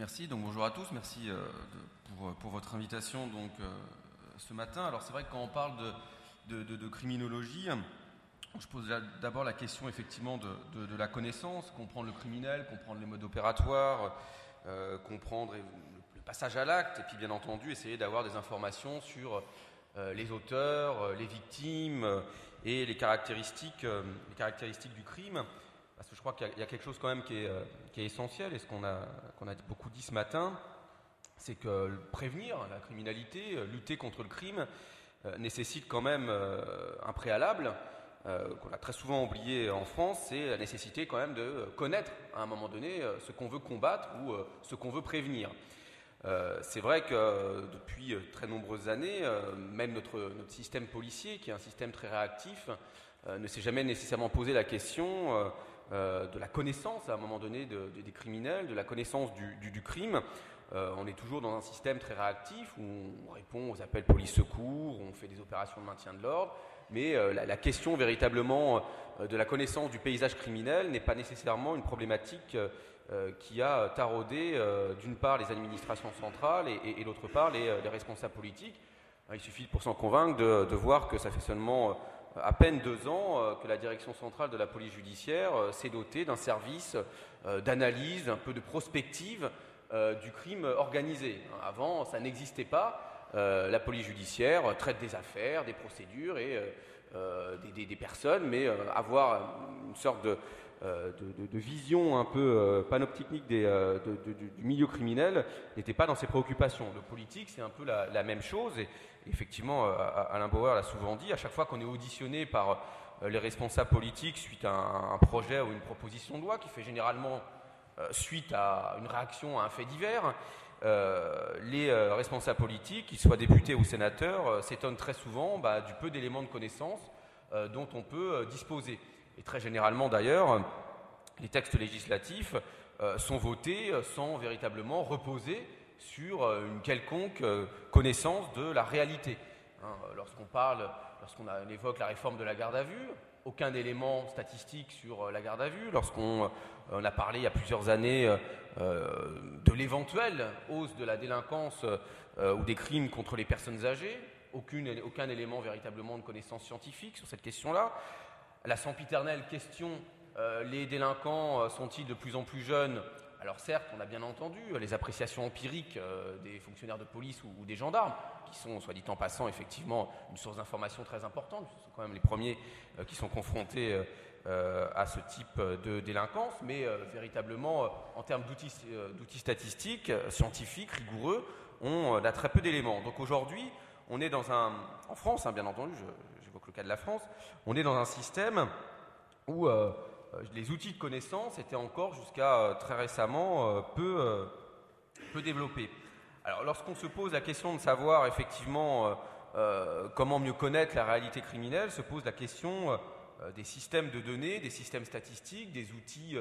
Merci, donc bonjour à tous, merci pour votre invitation donc, ce matin. Alors c'est vrai que quand on parle de criminologie, je pose d'abord la question effectivement de la connaissance, comprendre le criminel, comprendre les modes opératoires, comprendre le passage à l'acte, et puis bien entendu essayer d'avoir des informations sur les auteurs, les victimes et les caractéristiques du crime. Parce que je crois qu'il y a quelque chose quand même qui est essentiel, et ce qu'on a beaucoup dit ce matin, c'est que prévenir la criminalité, lutter contre le crime, nécessite quand même un préalable qu'on a très souvent oublié en France, c'est la nécessité quand même de connaître à un moment donné ce qu'on veut combattre ou ce qu'on veut prévenir. C'est vrai que depuis très nombreuses années, même notre système policier, qui est un système très réactif, ne s'est jamais nécessairement posé la question de la connaissance à un moment donné des criminels, de la connaissance du crime. On est toujours dans un système très réactif où on répond aux appels police-secours, on fait des opérations de maintien de l'ordre, mais la question véritablement de la connaissance du paysage criminel n'est pas nécessairement une problématique qui a taraudé d'une part les administrations centrales et d'autre part les responsables politiques. Il suffit pour s'en convaincre de voir que ça fait seulement à peine 2 ans que la direction centrale de la police judiciaire s'est dotée d'un service d'analyse, un peu de prospective du crime organisé. Avant, ça n'existait pas. La police judiciaire traite des affaires, des procédures et des personnes, mais avoir une sorte de vision un peu panoptique du milieu criminel n'était pas dans ses préoccupations. Le politique, c'est un peu la même chose. Et effectivement, Alain Bauer l'a souvent dit, à chaque fois qu'on est auditionné par les responsables politiques suite à un projet ou une proposition de loi qui fait généralement suite à une réaction à un fait divers, les responsables politiques, qu'ils soient députés ou sénateurs, s'étonnent très souvent du peu d'éléments de connaissance dont on peut disposer. Et très généralement d'ailleurs, les textes législatifs sont votés sans véritablement reposer sur une quelconque connaissance de la réalité. Lorsqu'on évoque la réforme de la garde à vue, aucun élément statistique sur la garde à vue. Lorsqu'on a parlé il y a plusieurs années de l'éventuelle hausse de la délinquance ou des crimes contre les personnes âgées, aucun élément véritablement de connaissance scientifique sur cette question-là. La sempiternelle question, les délinquants sont-ils de plus en plus jeunes? Alors certes, on a bien entendu les appréciations empiriques des fonctionnaires de police ou des gendarmes, qui sont, soit dit en passant, effectivement une source d'information très importante. Ce sont quand même les premiers qui sont confrontés à ce type de délinquance, mais véritablement, en termes d'outils statistiques, scientifiques, rigoureux, on a très peu d'éléments. Donc aujourd'hui, on est en France, bien entendu, j'évoque le cas de la France, on est dans un système où les outils de connaissance étaient encore jusqu'à très récemment peu développés. Alors lorsqu'on se pose la question de savoir effectivement comment mieux connaître la réalité criminelle, se pose la question des systèmes de données, des systèmes statistiques, des outils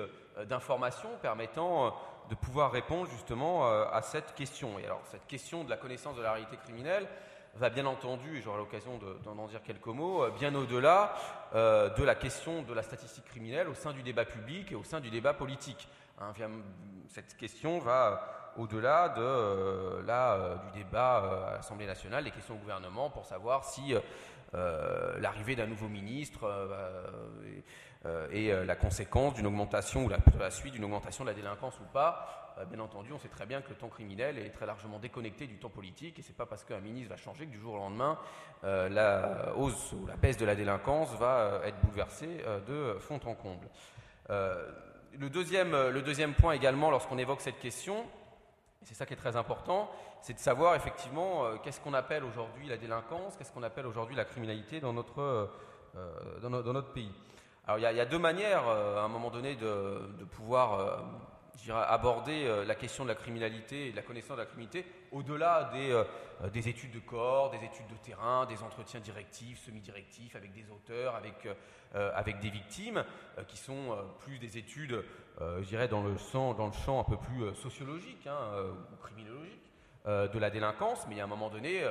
d'information permettant de pouvoir répondre justement à cette question. Et alors cette question de la connaissance de la réalité criminelle va bien entendu, et j'aurai l'occasion d'en dire quelques mots, bien au-delà de la question de la statistique criminelle au sein du débat public et au sein du débat politique. Cette question va au-delà du débat à l'Assemblée nationale, des questions au gouvernement pour savoir si l'arrivée d'un nouveau ministre est la conséquence d'une augmentation ou la suite d'une augmentation de la délinquance ou pas. Bien entendu, on sait très bien que le temps criminel est très largement déconnecté du temps politique et c'est pas parce qu'un ministre va changer que du jour au lendemain la hausse ou la baisse de la délinquance va être bouleversée de fond en comble. Le deuxième point également lorsqu'on évoque cette question, et c'est ça qui est très important, c'est de savoir effectivement qu'est-ce qu'on appelle aujourd'hui la délinquance, qu'est-ce qu'on appelle aujourd'hui la criminalité dans notre pays. Alors il y a 2 manières à un moment donné de pouvoir aborder la question de la criminalité et de la connaissance de la criminalité au-delà des études de corps, des études de terrain, des entretiens directifs, semi-directifs avec des auteurs, avec des victimes, qui sont plus des études, je dirais, dans le champ un peu plus sociologique ou criminologique de la délinquance, mais il y a à un moment donné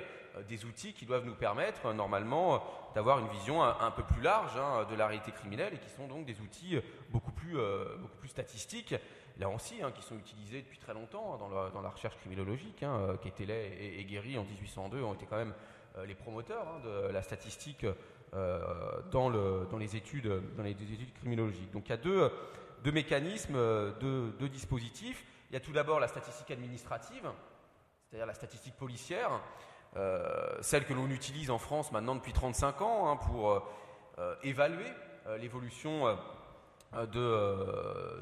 des outils qui doivent nous permettre normalement d'avoir une vision un peu plus large de la réalité criminelle et qui sont donc des outils beaucoup plus statistiques là aussi, qui sont utilisés depuis très longtemps dans la recherche criminologique. Quetelet et Guéry en 1802 ont été quand même les promoteurs de la statistique dans les études criminologiques. Donc il y a deux mécanismes, deux dispositifs. Il y a tout d'abord la statistique administrative, c'est-à-dire la statistique policière, celle que l'on utilise en France maintenant depuis 35 ans pour évaluer l'évolution de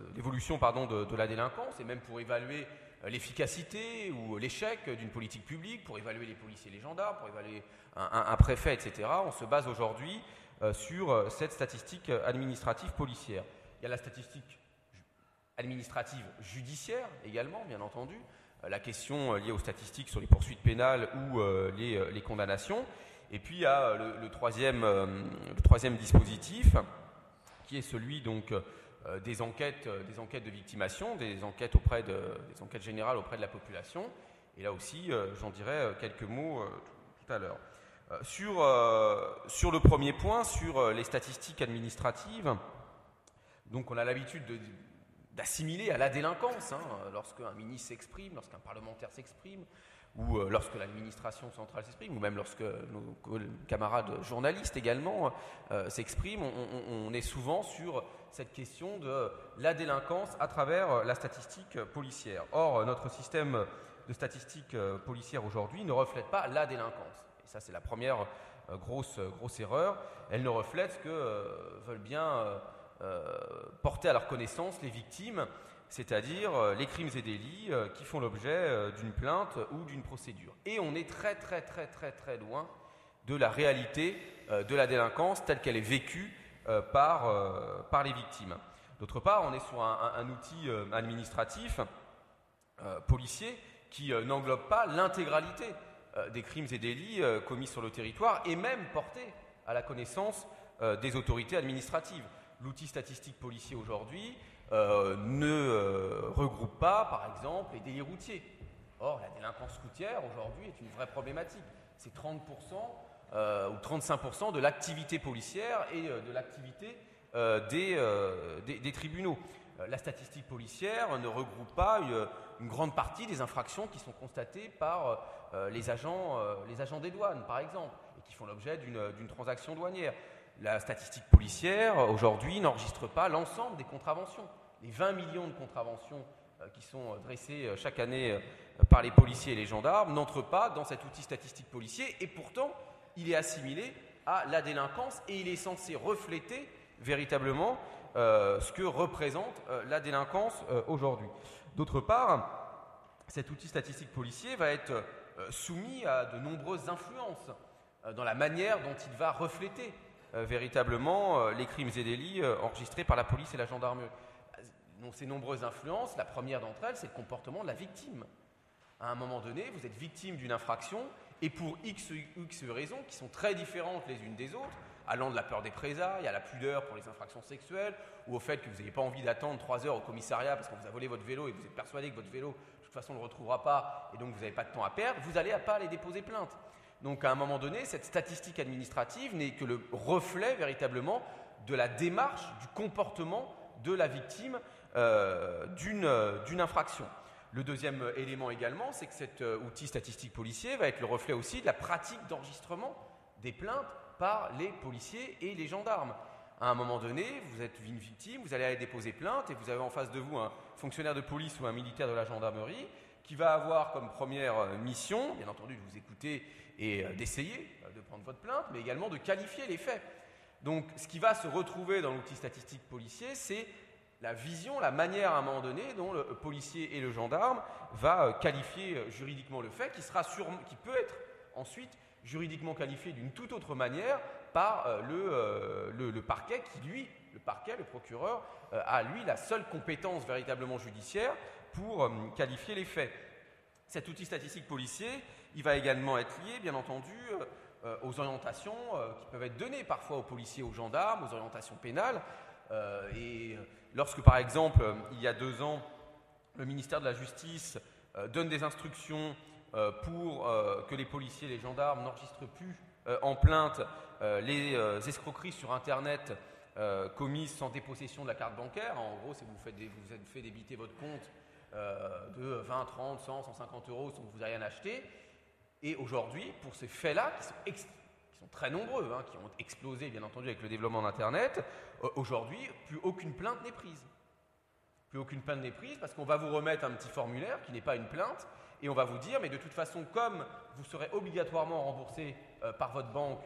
la délinquance et même pour évaluer l'efficacité ou l'échec d'une politique publique, pour évaluer les policiers et les gendarmes, pour évaluer un préfet, etc. On se base aujourd'hui sur cette statistique administrative policière. Il y a la statistique administrative judiciaire également, bien entendu, la question liée aux statistiques sur les poursuites pénales ou les condamnations. Et puis il y a le troisième dispositif, qui est celui donc des enquêtes de victimation, des enquêtes générales auprès de la population. Et là aussi, j'en dirai quelques mots tout à l'heure. Sur le premier point, sur les statistiques administratives, donc on a l'habitude d'assimiler à la délinquance, lorsqu'un ministre s'exprime, lorsqu'un parlementaire s'exprime, ou lorsque l'administration centrale s'exprime, ou même lorsque nos camarades journalistes également s'expriment, on est souvent sur cette question de la délinquance à travers la statistique policière. Or, notre système de statistique policière aujourd'hui ne reflète pas la délinquance. Et ça, c'est la première grosse erreur. Elle ne reflète ce que veulent bien porter à leur connaissance les victimes, c'est-à-dire les crimes et délits qui font l'objet d'une plainte ou d'une procédure. Et on est très très très très très loin de la réalité de la délinquance telle qu'elle est vécue par les victimes. D'autre part, on est sur un outil administratif policier qui n'englobe pas l'intégralité des crimes et délits commis sur le territoire et même portés à la connaissance des autorités administratives. L'outil statistique policier aujourd'hui ne regroupe pas, par exemple, les délits routiers. Or, la délinquance routière aujourd'hui est une vraie problématique. C'est 30% ou 35% de l'activité policière et de l'activité des tribunaux. La statistique policière ne regroupe pas une grande partie des infractions qui sont constatées par les agents des douanes, par exemple, et qui font l'objet d'une transaction douanière. La statistique policière, aujourd'hui, n'enregistre pas l'ensemble des contraventions. Les 20 millions de contraventions qui sont dressées chaque année par les policiers et les gendarmes n'entrent pas dans cet outil statistique policier et pourtant, il est assimilé à la délinquance et il est censé refléter véritablement ce que représente la délinquance aujourd'hui. D'autre part, cet outil statistique policier va être soumis à de nombreuses influences dans la manière dont il va refléter véritablement les crimes et délits enregistrés par la police et la gendarmerie. Donc, ces nombreuses influences, la première d'entre elles, c'est le comportement de la victime. À un moment donné, vous êtes victime d'une infraction et pour X raisons qui sont très différentes les unes des autres, allant de la peur des présailles à la pudeur pour les infractions sexuelles ou au fait que vous n'avez pas envie d'attendre 3 heures au commissariat parce qu'on vous a volé votre vélo et vous êtes persuadé que votre vélo, de toute façon, on ne le retrouvera pas et donc vous n'avez pas de temps à perdre, vous n'allez pas aller déposer plainte. Donc à un moment donné, cette statistique administrative n'est que le reflet véritablement de la démarche, du comportement de la victime d'une infraction. Le deuxième élément également, c'est que cet outil statistique policier va être le reflet aussi de la pratique d'enregistrement des plaintes par les policiers et les gendarmes. À un moment donné, vous êtes une victime, vous allez aller déposer plainte et vous avez en face de vous un fonctionnaire de police ou un militaire de la gendarmerie qui va avoir comme première mission, bien entendu, de vous écouter et d'essayer de prendre votre plainte, mais également de qualifier les faits. Donc, ce qui va se retrouver dans l'outil statistique policier, c'est la vision, la manière à un moment donné dont le policier et le gendarme va qualifier juridiquement le fait, qui peut être ensuite juridiquement qualifié d'une toute autre manière par le parquet qui, lui, le procureur, a lui la seule compétence véritablement judiciaire pour qualifier les faits. Cet outil statistique policier, il va également être lié, bien entendu, aux orientations qui peuvent être données parfois aux policiers, aux gendarmes, aux orientations pénales. Et lorsque, par exemple, il y a 2 ans, le ministère de la Justice donne des instructions pour que les policiers et les gendarmes n'enregistrent plus en plainte les escroqueries sur Internet commises sans dépossession de la carte bancaire. En gros, c'est vous êtes fait débiter votre compte de 20, 30, 100, 150 euros sans que vous ayez rien acheté. Et aujourd'hui, pour ces faits-là, qui sont très nombreux, qui ont explosé bien entendu avec le développement d'Internet, aujourd'hui, plus aucune plainte n'est prise. Plus aucune plainte n'est prise parce qu'on va vous remettre un petit formulaire qui n'est pas une plainte et on va vous dire, mais de toute façon, comme vous serez obligatoirement remboursé par votre banque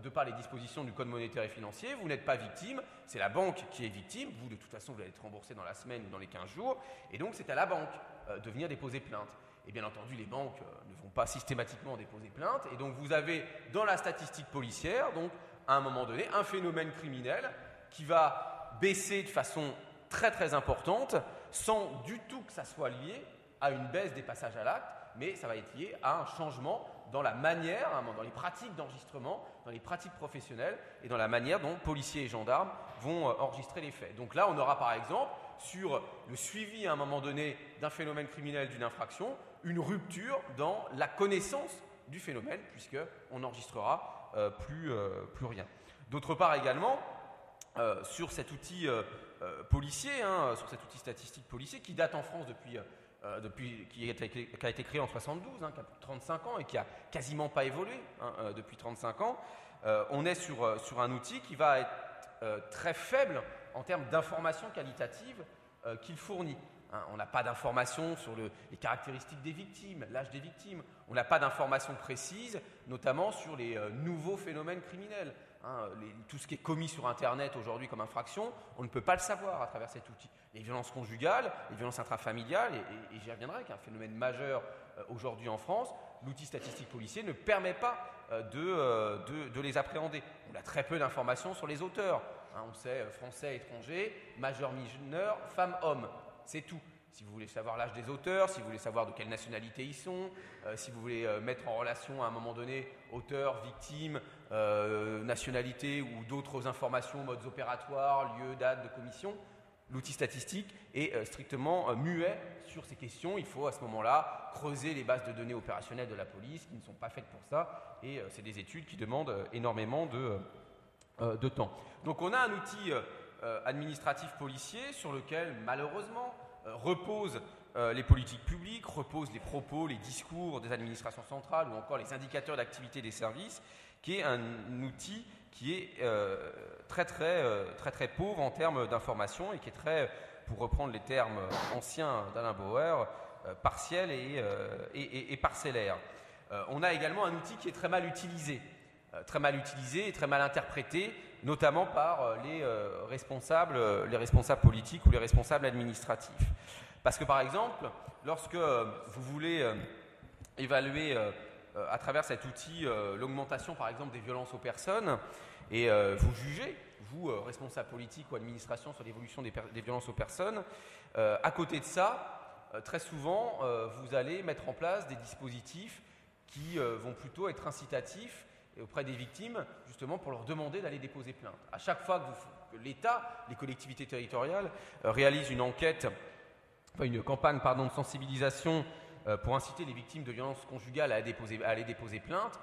de par les dispositions du Code monétaire et financier, vous n'êtes pas victime, c'est la banque qui est victime, vous de toute façon vous allez être remboursé dans la semaine ou dans les 15 jours, et donc c'est à la banque de venir déposer plainte. Et bien entendu, les banques ne vont pas systématiquement déposer plainte, et donc vous avez dans la statistique policière, donc à un moment donné, un phénomène criminel qui va baisser de façon très très importante, sans du tout que ça soit lié à une baisse des passages à l'acte, mais ça va être lié à un changement dans la manière, dans les pratiques d'enregistrement, dans les pratiques professionnelles et dans la manière dont policiers et gendarmes vont enregistrer les faits. Donc là, on aura par exemple, sur le suivi à un moment donné d'un phénomène criminel, d'une infraction, une rupture dans la connaissance du phénomène, puisqu'on n'enregistrera plus rien. D'autre part également, sur cet outil policier, sur cet outil statistique policier qui date en France qui a été créé en 72, qui a plus de 35 ans et qui a quasiment pas évolué depuis 35 ans, on est sur un outil qui va être très faible en termes d'informations qualitatives qu'il fournit. On n'a pas d'informations sur les caractéristiques des victimes, l'âge des victimes. On n'a pas d'informations précises, notamment sur les nouveaux phénomènes criminels. Tout ce qui est commis sur Internet aujourd'hui comme infraction, on ne peut pas le savoir à travers cet outil. Les violences conjugales, les violences intrafamiliales, et j'y reviendrai, qui est un phénomène majeur aujourd'hui en France, l'outil statistique policier ne permet pas de les appréhender. On a très peu d'informations sur les auteurs. On sait français, étranger, majeur, mineur, femme, homme. C'est tout. Si vous voulez savoir l'âge des auteurs, si vous voulez savoir de quelle nationalité ils sont, si vous voulez mettre en relation à un moment donné auteur, victime, nationalité ou d'autres informations, modes opératoires, lieu, date de commission, l'outil statistique est strictement muet sur ces questions. Il faut à ce moment-là creuser les bases de données opérationnelles de la police qui ne sont pas faites pour ça et c'est des études qui demandent énormément de temps. Donc on a un outil administratif policier sur lequel malheureusement reposent les politiques publiques, reposent les propos, les discours des administrations centrales ou encore les indicateurs d'activité des services, qui est un outil qui est très pauvre en termes d'information et qui est très, pour reprendre les termes anciens d'Alain Bauer, partiel et parcellaire. On a également un outil qui est très mal utilisé et très mal interprété, notamment par les responsables politiques ou les responsables administratifs. Parce que par exemple, lorsque vous voulez évaluer à travers cet outil l'augmentation par exemple des violences aux personnes et vous jugez, vous, responsable politique ou administration sur l'évolution des violences aux personnes, à côté de ça, très souvent, vous allez mettre en place des dispositifs qui vont plutôt être incitatifs auprès des victimes, justement pour leur demander d'aller déposer plainte. À chaque fois que l'État, les collectivités territoriales réalisent une campagne de sensibilisation pour inciter les victimes de violences conjugales à aller déposer plainte,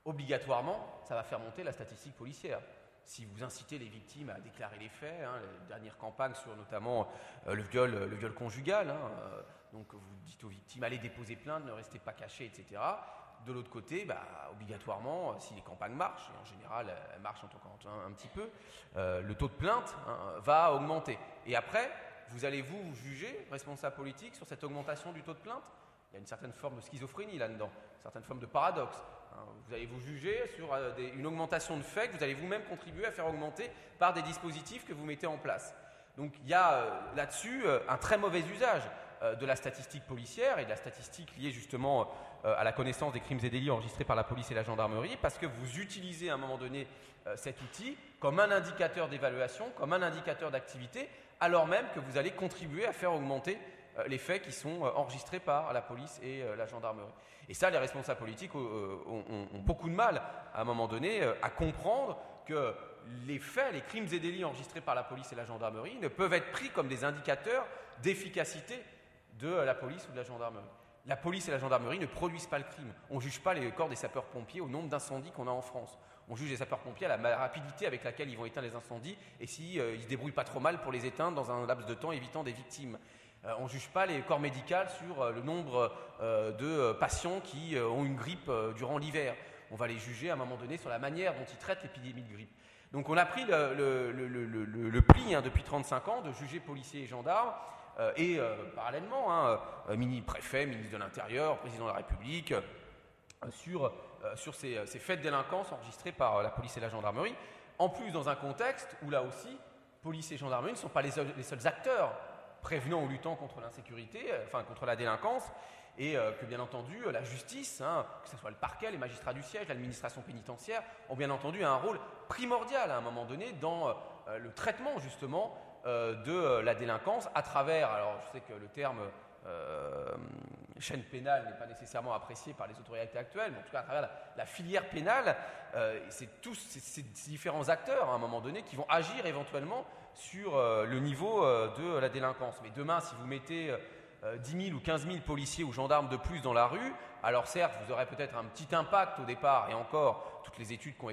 obligatoirement, ça va faire monter la statistique policière. Si vous incitez les victimes à déclarer les faits, les dernières campagnes sur notamment le viol conjugal, donc vous dites aux victimes allez déposer plainte, ne restez pas cachés, etc. De l'autre côté, obligatoirement, si les campagnes marchent, et en général elles marchent un petit peu, le taux de plainte va augmenter. Et après, vous allez vous juger, responsable politique, sur cette augmentation du taux de plainte. Il y a une certaine forme de schizophrénie là-dedans, une certaine forme de paradoxe. Vous allez vous juger sur une augmentation de faits que vous allez vous-même contribuer à faire augmenter par des dispositifs que vous mettez en place. Donc il y a là-dessus un très mauvais usage de la statistique policière et de la statistique liée justement à la connaissance des crimes et délits enregistrés par la police et la gendarmerie, parce que vous utilisez à un moment donné cet outil comme un indicateur d'évaluation, comme un indicateur d'activité, alors même que vous allez contribuer à faire augmenter les faits qui sont enregistrés par la police et la gendarmerie. Et ça, les responsables politiques ont beaucoup de mal, à un moment donné, à comprendre que les faits, les crimes et délits enregistrés par la police et la gendarmerie ne peuvent être pris comme des indicateurs d'efficacité de la police ou de la gendarmerie. La police et la gendarmerie ne produisent pas le crime. On ne juge pas les corps des sapeurs-pompiers au nombre d'incendies qu'on a en France. On juge les sapeurs-pompiers à la rapidité avec laquelle ils vont éteindre les incendies et s'ils ils se débrouillent pas trop mal pour les éteindre dans un laps de temps évitant des victimes. On ne juge pas les corps médicaux sur le nombre de patients qui ont une grippe durant l'hiver. On va les juger à un moment donné sur la manière dont ils traitent l'épidémie de grippe. Donc on a pris le pli depuis 35 ans de juger policiers et gendarmes et parallèlement, mini-préfet, ministre de l'Intérieur, président de la République, sur ces faits de délinquance enregistrés par la police et la gendarmerie. En plus, dans un contexte où là aussi, police et gendarmerie ne sont pas les seuls acteurs prévenant ou luttant contre l'insécurité, contre la délinquance, et que bien entendu la justice, que ce soit le parquet, les magistrats du siège, l'administration pénitentiaire, ont bien entendu un rôle primordial à un moment donné dans le traitement justement de la délinquance à travers, alors je sais que le terme chaîne pénale n'est pas nécessairement apprécié par les autorités actuelles, mais en tout cas à travers la filière pénale, c'est tous ces différents acteurs à un moment donné qui vont agir éventuellement sur le niveau de la délinquance. Mais demain, si vous mettez 10 000 ou 15 000 policiers ou gendarmes de plus dans la rue, alors certes, vous aurez peut-être un petit impact au départ, et encore, toutes les études qui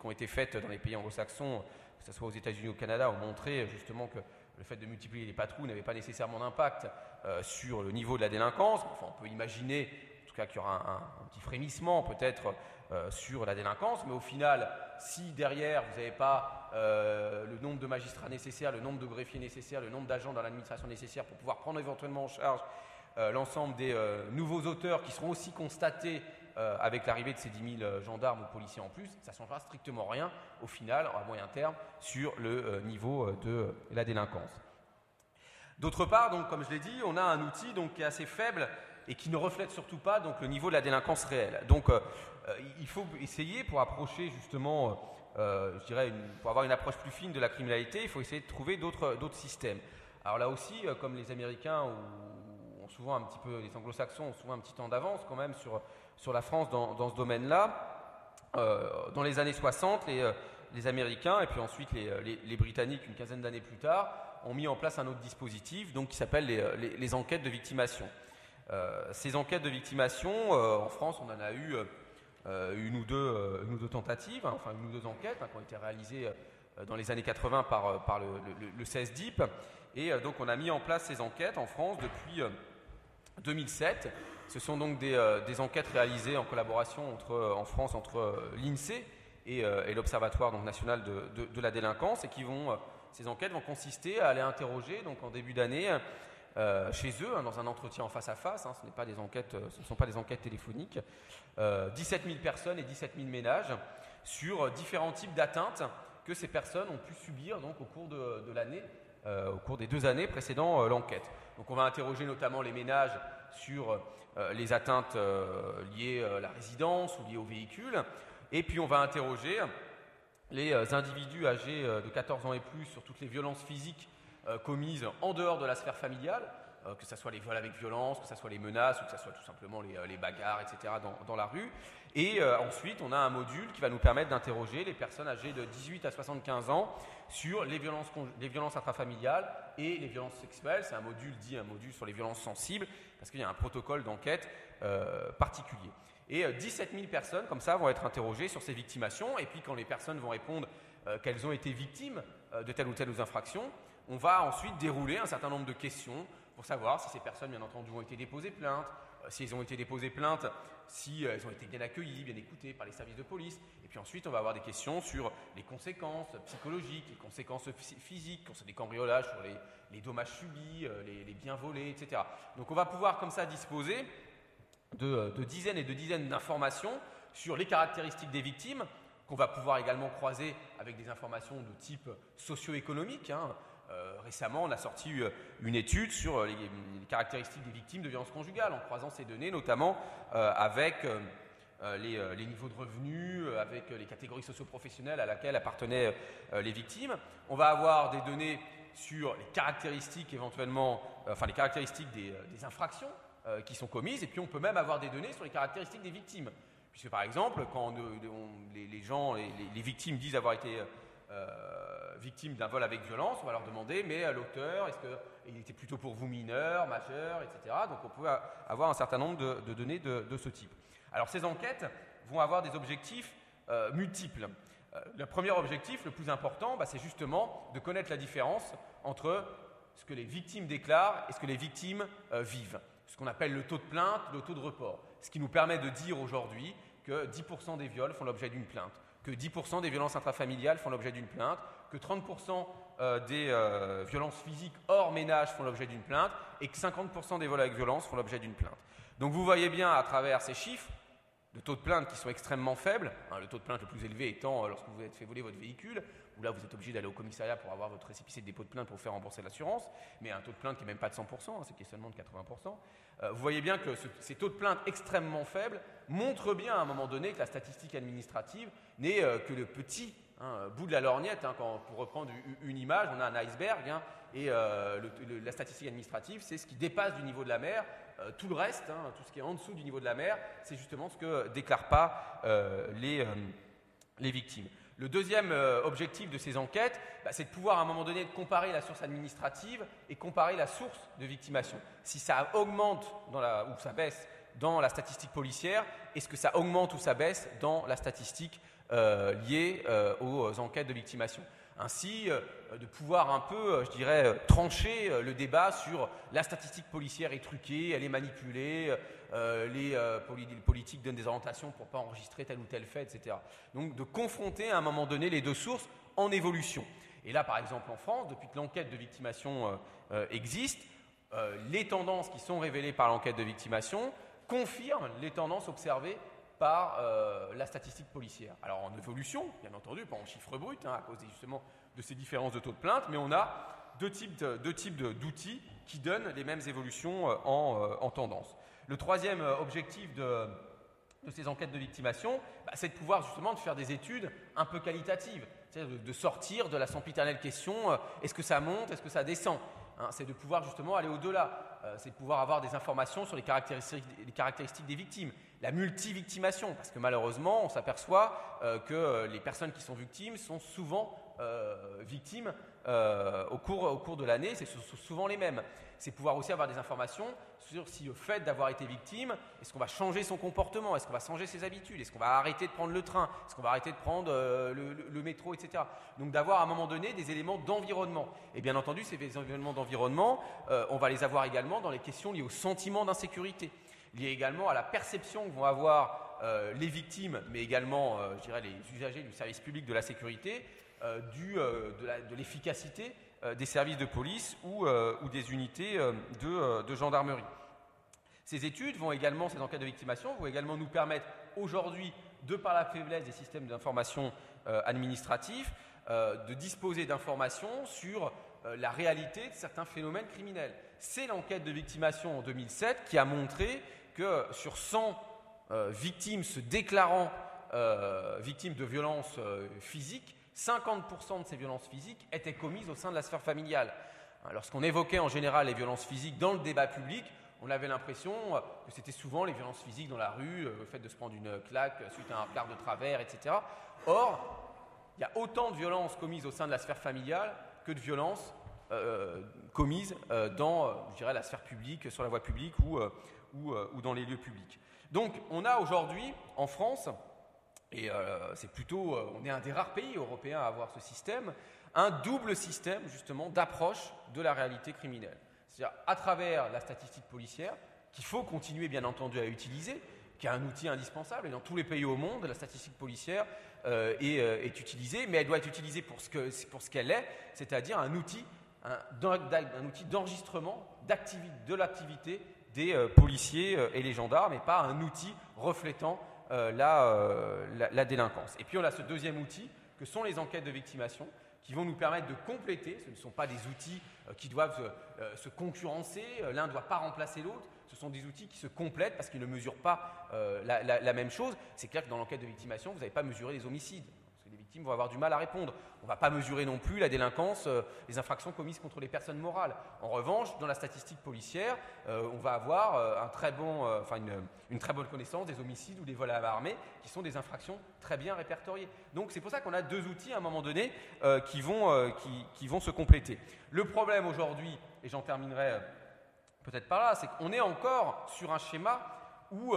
ont été faites dans les pays anglo-saxons, que ce soit aux États-Unis ou au Canada, ont montré justement que le fait de multiplier les patrouilles n'avait pas nécessairement d'impact sur le niveau de la délinquance. Enfin, on peut imaginer, en tout cas, qu'il y aura un petit frémissement peut-être sur la délinquance, mais au final, si derrière vous n'avez pas le nombre de magistrats nécessaires, le nombre de greffiers nécessaires, le nombre d'agents dans l'administration nécessaire pour pouvoir prendre éventuellement en charge l'ensemble des nouveaux auteurs qui seront aussi constatés avec l'arrivée de ces 10 000 gendarmes ou policiers en plus, ça ne changera strictement rien au final, à moyen terme, sur le niveau de la délinquance. D'autre part, donc, comme je l'ai dit, on a un outil donc, qui est assez faible et qui ne reflète surtout pas donc, le niveau de la délinquance réelle. Donc il faut essayer, pour approcher justement, je dirais, pour avoir une approche plus fine de la criminalité, il faut essayer de trouver d'autres systèmes. Alors là aussi, comme les Américains ont souvent un petit peu, les Anglo-Saxons ont souvent un petit temps d'avance quand même sur la France dans ce domaine-là, dans les années 60, les Américains et puis ensuite les Britanniques, une quinzaine d'années plus tard, ont mis en place un autre dispositif donc, qui s'appelle les enquêtes de victimation. Ces enquêtes de victimation, en France, on en a eu une ou deux tentatives, une ou deux enquêtes qui ont été réalisées dans les années 80 par le CESDIP. Et donc on a mis en place ces enquêtes en France depuis 2007. Ce sont donc des enquêtes réalisées en collaboration en France entre l'INSEE et l'Observatoire donc, national de la délinquance, et ces enquêtes vont consister à aller interroger donc, en début d'année chez eux, dans un entretien en face à face, ce ne sont pas des enquêtes téléphoniques, 17 000 personnes et 17 000 ménages sur différents types d'atteintes que ces personnes ont pu subir donc, au cours de l'année, au cours des 2 années précédant l'enquête. Donc on va interroger notamment les ménages sur les atteintes liées à la résidence ou liées au véhicule, et puis on va interroger les individus âgés de 14 ans et plus sur toutes les violences physiques commises en dehors de la sphère familiale, que ce soit les vols avec violence, que ce soit les menaces, ou que ce soit tout simplement les bagarres, etc. dans la rue. Et ensuite, on a un module qui va nous permettre d'interroger les personnes âgées de 18 à 75 ans sur les violences intrafamiliales et les violences sexuelles. C'est un module sur les violences sensibles, parce qu'il y a un protocole d'enquête particulier. Et 17 000 personnes, comme ça, vont être interrogées sur ces victimations. Et puis, quand les personnes vont répondre qu'elles ont été victimes de telle ou telle infraction, on va ensuite dérouler un certain nombre de questions pour savoir si ces personnes, bien entendu, ont été déposées plainte, si elles ont été déposées plainte, si elles ont été bien accueillies, bien écoutées par les services de police. Et puis ensuite, on va avoir des questions sur les conséquences psychologiques, les conséquences physiques, quand c'est des cambriolages, sur les dommages subis, les biens volés, etc. Donc on va pouvoir comme ça disposer de dizaines et de dizaines d'informations sur les caractéristiques des victimes, qu'on va pouvoir également croiser avec des informations de type socio-économique. Récemment, on a sorti une étude sur les caractéristiques des victimes de violences conjugales, en croisant ces données, notamment avec les niveaux de revenus, avec les catégories socio-professionnelles à laquelle appartenaient les victimes. On va avoir des données sur les caractéristiques éventuellement, les caractéristiques des infractions qui sont commises, et puis on peut même avoir des données sur les caractéristiques des victimes. Puisque par exemple, quand les victimes disent avoir été victimes d'un vol avec violence, on va leur demander, mais l'auteur, est-ce qu'il était plutôt pour vous mineur, majeur, etc. Donc on peut avoir un certain nombre de données de ce type. Alors ces enquêtes vont avoir des objectifs multiples. Le premier objectif, le plus important, c'est justement de connaître la différence entre ce que les victimes déclarent et ce que les victimes vivent. Ce qu'on appelle le taux de plainte, le taux de report. Ce qui nous permet de dire aujourd'hui que 10% des viols font l'objet d'une plainte, que 10% des violences intrafamiliales font l'objet d'une plainte, que 30% des violences physiques hors ménage font l'objet d'une plainte et que 50% des vols avec violence font l'objet d'une plainte. Donc vous voyez bien à travers ces chiffres de taux de plainte qui sont extrêmement faibles, le taux de plainte le plus élevé étant lorsque vous avez fait voler votre véhicule, où là vous êtes obligé d'aller au commissariat pour avoir votre récépissé de dépôt de plainte pour faire rembourser l'assurance, mais un taux de plainte qui n'est même pas de 100%, c'est qui est seulement de 80%. Vous voyez bien que ces taux de plainte extrêmement faibles montrent bien à un moment donné que la statistique administrative n'est que le petit bout de la lorgnette. Pour reprendre une image, on a un iceberg et la statistique administrative, c'est ce qui dépasse du niveau de la mer. Tout le reste, tout ce qui est en dessous du niveau de la mer, c'est justement ce que ne déclarent pas les victimes. Le deuxième objectif de ces enquêtes, c'est de pouvoir à un moment donné comparer la source administrative et comparer la source de victimation. Si ça augmente ou ça baisse dans la statistique policière, est-ce que ça augmente ou ça baisse dans la statistique liée aux enquêtes de victimation. Ainsi, de pouvoir un peu, trancher le débat sur la statistique policière est truquée, elle est manipulée, les politiques donnent des orientations pour ne pas enregistrer tel ou tel fait, etc. Donc de confronter à un moment donné les deux sources en évolution. Et là, par exemple, en France, depuis que l'enquête de victimation existe, les tendances qui sont révélées par l'enquête de victimation confirment les tendances observées par la statistique policière. Alors en évolution, bien entendu, pas en chiffre brut, à cause justement de ces différences de taux de plainte, mais on a deux types d'outils qui donnent les mêmes évolutions en tendance. Le troisième objectif de ces enquêtes de victimation, c'est de pouvoir justement de faire des études un peu qualitatives, c'est-à-dire de sortir de la sempiternelle question est-ce que ça monte, est-ce que ça descend, c'est de pouvoir justement aller au-delà, c'est de pouvoir avoir des informations sur les caractéristiques des victimes, la multivictimation, parce que malheureusement on s'aperçoit que les personnes qui sont victimes sont souvent victimes au cours de l'année, c'est souvent les mêmes. C'est pouvoir aussi avoir des informations sur si le fait d'avoir été victime, est-ce qu'on va changer son comportement, est-ce qu'on va changer ses habitudes, est-ce qu'on va arrêter de prendre le train, est-ce qu'on va arrêter de prendre le métro, etc. Donc d'avoir à un moment donné des éléments d'environnement. Et bien entendu, ces éléments d'environnement, on va les avoir également dans les questions liées au sentiment d'insécurité, liées également à la perception que vont avoir les victimes, mais également les usagers du service public de la sécurité, de l'efficacité des services de police ou des unités de gendarmerie. Ces études ces enquêtes de victimation vont également nous permettre aujourd'hui, de par la faiblesse des systèmes d'information administratifs, de disposer d'informations sur la réalité de certains phénomènes criminels. C'est l'enquête de victimation en 2007 qui a montré que sur 100 victimes se déclarant victimes de violences physiques, 50% de ces violences physiques étaient commises au sein de la sphère familiale. Lorsqu'on évoquait en général les violences physiques dans le débat public, on avait l'impression que c'était souvent les violences physiques dans la rue, le fait de se prendre une claque suite à un regard de travers, etc. Or, il y a autant de violences commises au sein de la sphère familiale que de violences commises dans la sphère publique, sur la voie publique ou dans les lieux publics. Donc, on a aujourd'hui en France, et on est un des rares pays européens à avoir ce système, un double système justement d'approche de la réalité criminelle. C'est-à-dire à travers la statistique policière, qu'il faut continuer bien entendu à utiliser, qui est un outil indispensable, et dans tous les pays au monde, la statistique policière est utilisée, mais elle doit être utilisée pour ce qu'elle est, c'est-à-dire un outil d'enregistrement de l'activité des policiers et les gendarmes, et pas un outil reflétant la délinquance. Et puis on a ce deuxième outil que sont les enquêtes de victimation qui vont nous permettre de compléter. Ce ne sont pas des outils qui doivent se concurrencer, l'un ne doit pas remplacer l'autre, ce sont des outils qui se complètent parce qu'ils ne mesurent pas la même chose. C'est clair que dans l'enquête de victimation, vous n'allez pas mesurer les homicides, parce que les victimes vont avoir du mal à répondre. On ne va pas mesurer non plus la délinquance, les infractions commises contre les personnes morales. En revanche, dans la statistique policière, on va avoir une très bonne connaissance des homicides ou des vols à main armée, qui sont des infractions très bien répertoriées. Donc c'est pour ça qu'on a deux outils à un moment donné qui vont se compléter. Le problème aujourd'hui, et j'en terminerai peut-être par là, c'est qu'on est encore sur un schéma où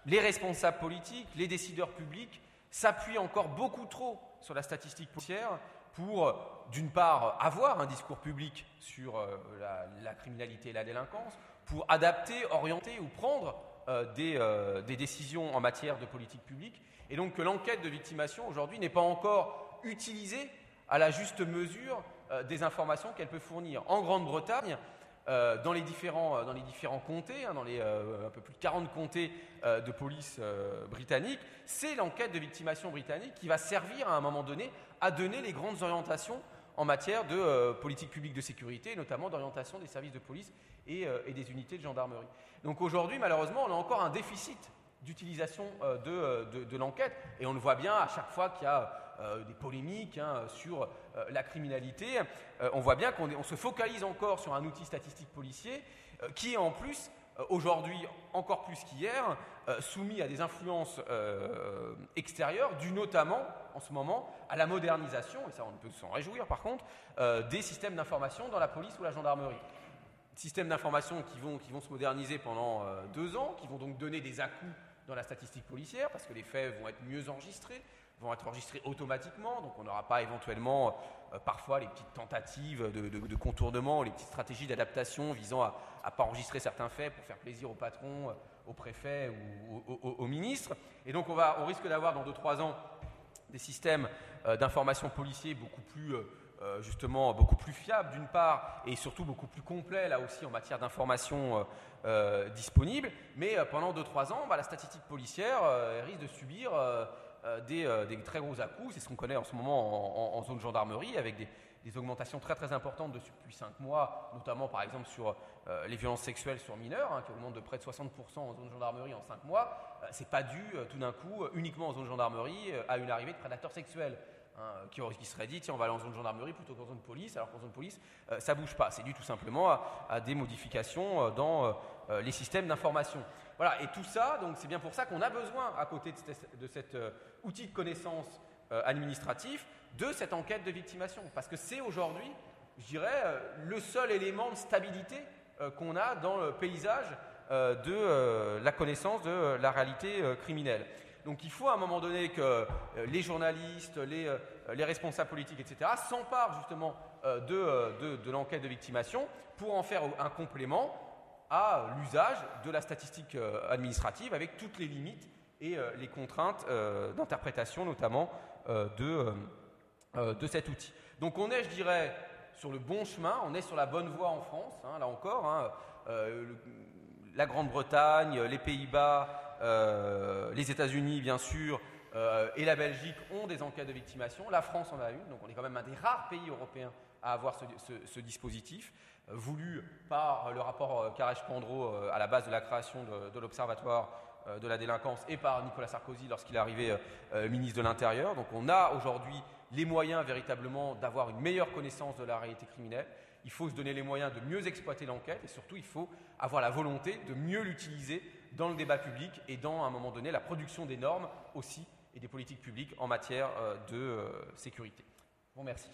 les responsables politiques, les décideurs publics s'appuient encore beaucoup trop sur la statistique policière pour, d'une part, avoir un discours public sur la criminalité et la délinquance, pour adapter, orienter ou prendre des décisions en matière de politique publique, et donc que l'enquête de victimation aujourd'hui n'est pas encore utilisée à la juste mesure des informations qu'elle peut fournir. En Grande-Bretagne, dans les différents comtés, dans les un peu plus de 40 comtés de police britanniques, c'est l'enquête de victimation britannique qui va servir à un moment donné à donner les grandes orientations en matière de politique publique de sécurité, notamment d'orientation des services de police et des unités de gendarmerie. Donc aujourd'hui, malheureusement, on a encore un déficit d'utilisation de l'enquête, et on le voit bien à chaque fois qu'il y a des polémiques sur la criminalité. On voit bien qu'on se focalise encore sur un outil statistique policier qui est en plus, aujourd'hui encore plus qu'hier, soumis à des influences extérieures, dues notamment, en ce moment, à la modernisation, et ça on peut s'en réjouir par contre, des systèmes d'information dans la police ou la gendarmerie. Systèmes d'information qui vont se moderniser pendant 2 ans, qui vont donc donner des à-coups dans la statistique policière, parce que les faits vont être mieux enregistrés, vont être enregistrés automatiquement, donc on n'aura pas éventuellement parfois les petites tentatives de contournement, les petites stratégies d'adaptation visant à ne pas enregistrer certains faits pour faire plaisir au patron, au préfet ou au ministre. Et donc on risque d'avoir dans 2-3 ans des systèmes d'information policiers beaucoup plus fiables d'une part, et surtout beaucoup plus complets là aussi en matière d'information disponible. Mais pendant 2-3 ans, la statistique policière risque de subir des très gros à-coups. C'est ce qu'on connaît en ce moment en zone gendarmerie, avec des augmentations très très importantes depuis 5 mois, notamment par exemple sur les violences sexuelles sur mineurs, qui augmentent de près de 60% en zone gendarmerie en 5 mois. C'est pas dû tout d'un coup uniquement en zone gendarmerie à une arrivée de prédateurs sexuels. Qui serait dit, tiens, on va aller en zone gendarmerie plutôt qu'en zone police, alors qu'en zone police, ça ne bouge pas. C'est dû tout simplement à des modifications dans les systèmes d'information. Voilà, et tout ça, donc c'est bien pour ça qu'on a besoin, à côté de cet outil de connaissance administratif, de cette enquête de victimation. Parce que c'est aujourd'hui, je dirais, le seul élément de stabilité qu'on a dans le paysage de la connaissance de la réalité criminelle. Donc il faut à un moment donné que les journalistes, les responsables politiques, etc., s'emparent justement de l'enquête de victimation pour en faire un complément à l'usage de la statistique administrative avec toutes les limites et les contraintes d'interprétation notamment de cet outil. Donc on est, je dirais, sur le bon chemin, on est sur la bonne voie en France, là encore, la Grande-Bretagne, les Pays-Bas, les États-Unis bien sûr, et la Belgique ont des enquêtes de victimation. La France en a une, donc on est quand même un des rares pays européens à avoir ce dispositif, voulu par le rapport Carèche-Pandreau à la base de la création de l'Observatoire de la délinquance et par Nicolas Sarkozy lorsqu'il est arrivé ministre de l'Intérieur. Donc on a aujourd'hui les moyens véritablement d'avoir une meilleure connaissance de la réalité criminelle. Il faut se donner les moyens de mieux exploiter l'enquête et surtout il faut avoir la volonté de mieux l'utiliser dans le débat public et dans, à un moment donné, la production des normes aussi et des politiques publiques en matière de sécurité. Bon, merci.